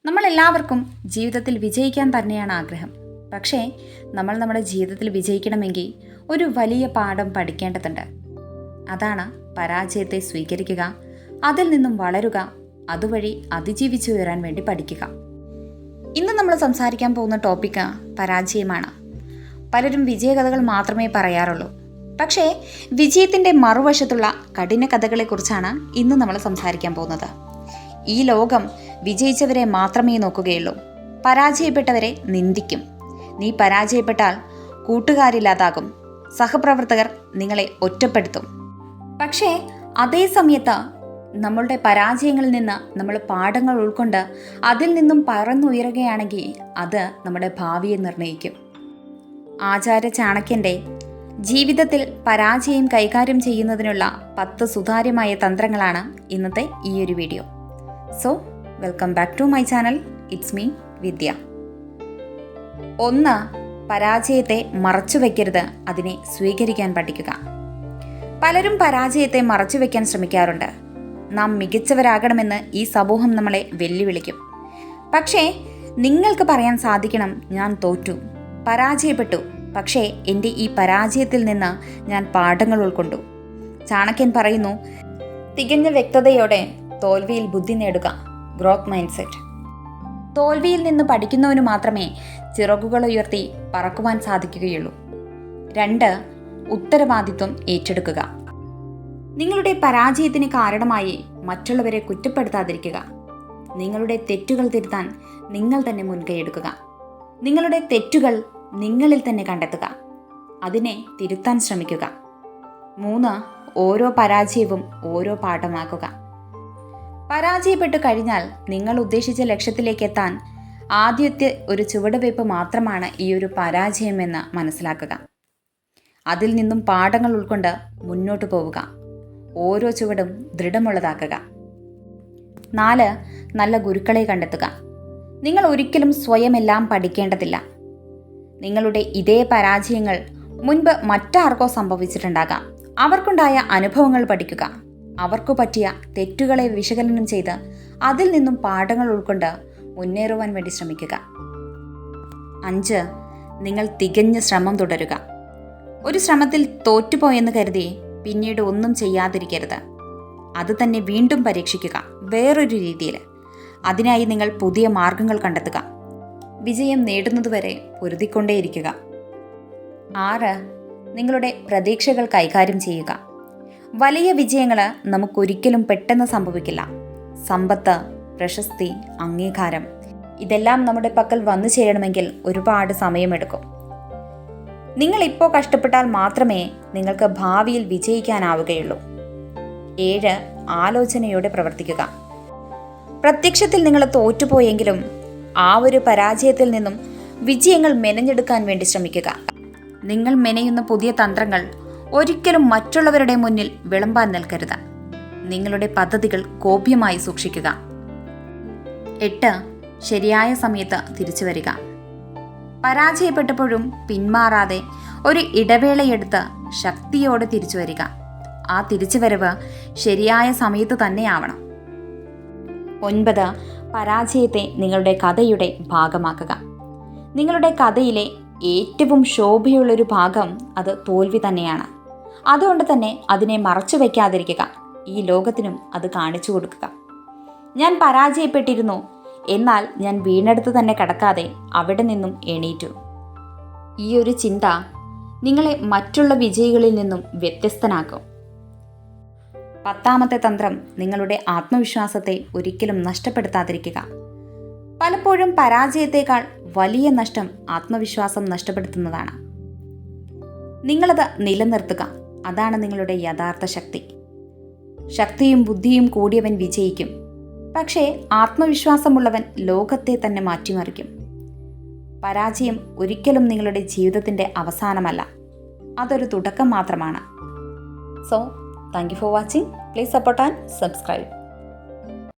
നമ്മളെല്ലാവർക്കും ജീവിതത്തിൽ വിജയിക്കാൻ തന്നെയാണ് ആഗ്രഹം. പക്ഷേ നമ്മൾ നമ്മുടെ ജീവിതത്തിൽ വിജയിക്കണമെങ്കിൽ ഒരു വലിയ പാഠം പഠിക്കേണ്ടതുണ്ട്. അതാണ് പരാജയത്തെ സ്വീകരിക്കുക, അതിൽ നിന്നും വളരുക, അതുവഴി അതിജീവിച്ചുയരാൻ വേണ്ടി പഠിക്കുക. ഇന്ന് നമ്മൾ സംസാരിക്കാൻ പോകുന്ന ടോപ്പിക്ക് പരാജയമാണ്. പലരും വിജയകഥകൾ മാത്രമേ പറയാറുള്ളൂ. പക്ഷേ വിജയത്തിൻ്റെ മറുവശത്തുള്ള കഠിന കഥകളെക്കുറിച്ചാണ് ഇന്ന് നമ്മൾ സംസാരിക്കാൻ പോകുന്നത്. ഈ ലോകം വിജയിച്ചവരെ മാത്രമേ നോക്കുകയുള്ളൂ, പരാജയപ്പെട്ടവരെ നിന്ദിക്കും. നീ പരാജയപ്പെട്ടാൽ കൂട്ടുകാരില്ലാതാകും, സഹപ്രവർത്തകർ നിങ്ങളെ ഒറ്റപ്പെടുത്തും. പക്ഷേ അതേ സമയത്ത് നമ്മളുടെ പരാജയങ്ങളിൽ നിന്ന് നമ്മൾ പാഠങ്ങൾ ഉൾക്കൊണ്ട് അതിൽ നിന്നും പറന്നുയരുകയാണെങ്കിൽ അത് നമ്മുടെ ഭാവിയെ നിർണ്ണയിക്കും. ആചാര്യ ചാണക്യൻ്റെ ജീവിതത്തിൽ പരാജയം കൈകാര്യം ചെയ്യുന്നതിനുള്ള 10 സുതാര്യമായ തന്ത്രങ്ങളാണ് ഇന്നത്തെ ഈ ഒരു video. So welcome back to my channel. It's me Vidya. 1. പരാജയത്തെ മറച്ചു വയ്ക്കരുത്, അതിനെ സ്വീകരിക്കാൻ പഠിക്കുക. പലരും പരാജയത്തെ മറച്ചു വയ്ക്കാൻ ശ്രമിക്കാറുണ്ട്. നാം മികച്ചവരാകണമെന്ന് ഈ സമൂഹം നമ്മളെ വെല്ലുവിളിക്കും. പക്ഷേ നിങ്ങൾക്ക് പറയാൻ സാധിക്കണം, ഞാൻ തോറ്റു, പരാജയപ്പെട്ടു, പക്ഷേ എൻ്റെ ഈ പരാജയത്തിൽ നിന്ന് ഞാൻ പാഠങ്ങൾ ഉൾക്കൊണ്ടു. ചാണക്യൻ പറയുന്നു, തികഞ്ഞ വ്യക്തതയോടെ തോൽവിയിൽ ബുദ്ധി നേടുക, ഗ്രോത്ത് മൈൻഡ് സെറ്റ്. തോൽവിയിൽ നിന്ന് പഠിക്കുന്നവന് മാത്രമേ ചിറകുകൾ ഉയർത്തി പറക്കുവാൻ സാധിക്കുകയുള്ളൂ. 2. ഉത്തരവാദിത്വം ഏറ്റെടുക്കുക. നിങ്ങളുടെ പരാജയത്തിന് കാരണമായി മറ്റുള്ളവരെ കുറ്റപ്പെടുത്താതിരിക്കുക. നിങ്ങളുടെ തെറ്റുകൾ തിരുത്താൻ നിങ്ങൾ തന്നെ മുൻകൈയെടുക്കുക. നിങ്ങളുടെ തെറ്റുകൾ നിങ്ങളിൽ തന്നെ കണ്ടെത്തുക, അതിനെ തിരുത്താൻ ശ്രമിക്കുക. 3. ഓരോ പരാജയവും ഓരോ പാഠമാക്കുക. പരാജയപ്പെട്ടു കഴിഞ്ഞാൽ നിങ്ങൾ ഉദ്ദേശിച്ച ലക്ഷ്യത്തിലേക്ക് എത്താൻ ആദ്യത്തെ ഒരു ചുവടുവയ്പ് മാത്രമാണ് ഈ ഒരു പരാജയമെന്ന് മനസ്സിലാക്കുക. അതിൽ നിന്നും പാഠങ്ങൾ ഉൾക്കൊണ്ട് മുന്നോട്ട് പോവുക, ഓരോ ചുവടും ദൃഢമുള്ളതാക്കുക. 4. നല്ല ഗുരുക്കളെ കണ്ടെത്തുക. നിങ്ങൾ ഒരിക്കലും സ്വയമെല്ലാം പഠിക്കേണ്ടതില്ല. നിങ്ങളുടെ ഇതേ പരാജയങ്ങൾ മുൻപ് മറ്റാർക്കോ സംഭവിച്ചിട്ടുണ്ടാകാം. അവർക്കുണ്ടായ അനുഭവങ്ങൾ പഠിക്കുക. അവർക്കു പറ്റിയ തെറ്റുകളെ വിശകലനം ചെയ്ത് അതിൽ നിന്നും പാഠങ്ങൾ ഉൾക്കൊണ്ട് മുന്നേറുവാൻ വേണ്ടി ശ്രമിക്കുക. 5. നിങ്ങൾ തികഞ്ഞ ശ്രമം തുടരുക. ഒരു ശ്രമത്തിൽ തോറ്റുപോയെന്ന് കരുതി പിന്നീട് ഒന്നും ചെയ്യാതിരിക്കരുത്. അത് തന്നെ വീണ്ടും പരീക്ഷിക്കുക, വേറൊരു രീതിയിൽ. അതിനായി നിങ്ങൾ പുതിയ മാർഗങ്ങൾ കണ്ടെത്തുക. വിജയം നേടുന്നതുവരെ പൊരുതിക്കൊണ്ടേയിരിക്കുക. 6. നിങ്ങളുടെ പ്രതീക്ഷകൾ കൈകാര്യം ചെയ്യുക. വലിയ വിജയങ്ങൾ നമുക്കൊരിക്കലും പെട്ടെന്ന് സംഭവിക്കില്ല. സമ്പത്ത്, പ്രശസ്തി, അംഗീകാരം ഇതെല്ലാം നമ്മുടെ പക്കൽ വന്നു ചേരണമെങ്കിൽ ഒരുപാട് സമയമെടുക്കും. നിങ്ങളിപ്പോൾ കഷ്ടപ്പെട്ടാൽ മാത്രമേ നിങ്ങൾക്ക് ഭാവിയിൽ വിജയിക്കാനാവുകയുള്ളൂ. 7. ആലോചനയോടെ പ്രവർത്തിക്കുക. പ്രത്യക്ഷത്തിൽ നിങ്ങൾ തോറ്റുപോയെങ്കിലും ആ ഒരു പരാജയത്തിൽ നിന്നും വിജയങ്ങൾ മെനഞ്ഞെടുക്കാൻ വേണ്ടി ശ്രമിക്കുക. നിങ്ങൾ മെനയുന്ന പുതിയ തന്ത്രങ്ങൾ ഒരിക്കലും മറ്റുള്ളവരുടെ മുന്നിൽ വിളമ്പാൻ നിൽക്കരുത്. നിങ്ങളുടെ പദ്ധതികൾ ഗോപ്യമായി സൂക്ഷിക്കുക. 8. ശരിയായ സമയത്ത് തിരിച്ചു വരിക. പരാജയപ്പെട്ടപ്പോഴും പിന്മാറാതെ ഒരു ഇടവേളയെടുത്ത് ശക്തിയോടെ തിരിച്ചു വരിക. ആ തിരിച്ചുവരവ് ശരിയായ സമയത്ത് തന്നെയാവണം. 9. പരാജയത്തെ നിങ്ങളുടെ കഥയുടെ ഭാഗമാക്കുക. നിങ്ങളുടെ കഥയിലെ ഏറ്റവും ശോഭയുള്ളൊരു ഭാഗം അത് തോൽവി തന്നെയാണ്. അതുകൊണ്ട് തന്നെ അതിനെ മറച്ചു വയ്ക്കാതിരിക്കുക. ഈ ലോകത്തിനും അത് കാണിച്ചു കൊടുക്കുക. ഞാൻ പരാജയപ്പെട്ടിരുന്നു, എന്നാൽ ഞാൻ വീണെടുത്ത് തന്നെ കിടക്കാതെ അവിടെ നിന്നും എണീറ്റു. ഈ ഒരു ചിന്ത നിങ്ങളെ മറ്റുള്ള വിജയികളിൽ നിന്നും വ്യത്യസ്തനാക്കും. 10ാമത്തെ തന്ത്രം, നിങ്ങളുടെ ആത്മവിശ്വാസത്തെ ഒരിക്കലും നഷ്ടപ്പെടുത്താതിരിക്കുക. പലപ്പോഴും പരാജയത്തേക്കാൾ വലിയ നഷ്ടം ആത്മവിശ്വാസം നഷ്ടപ്പെടുത്തുന്നതാണ്. നിങ്ങളത് നിലനിർത്തുക. അതാണ് നിങ്ങളുടെ യഥാർത്ഥ ശക്തി. ശക്തിയും ബുദ്ധിയും കൂടിയവൻ വിജയിക്കും. പക്ഷേ ആത്മവിശ്വാസമുള്ളവൻ ലോകത്തെ തന്നെ മാറ്റിമറിക്കും. പരാജയം ഒരിക്കലും നിങ്ങളുടെ ജീവിതത്തിൻ്റെ അവസാനമല്ല, അതൊരു തുടക്കം മാത്രമാണ്. So thank you for watching. Please support and subscribe.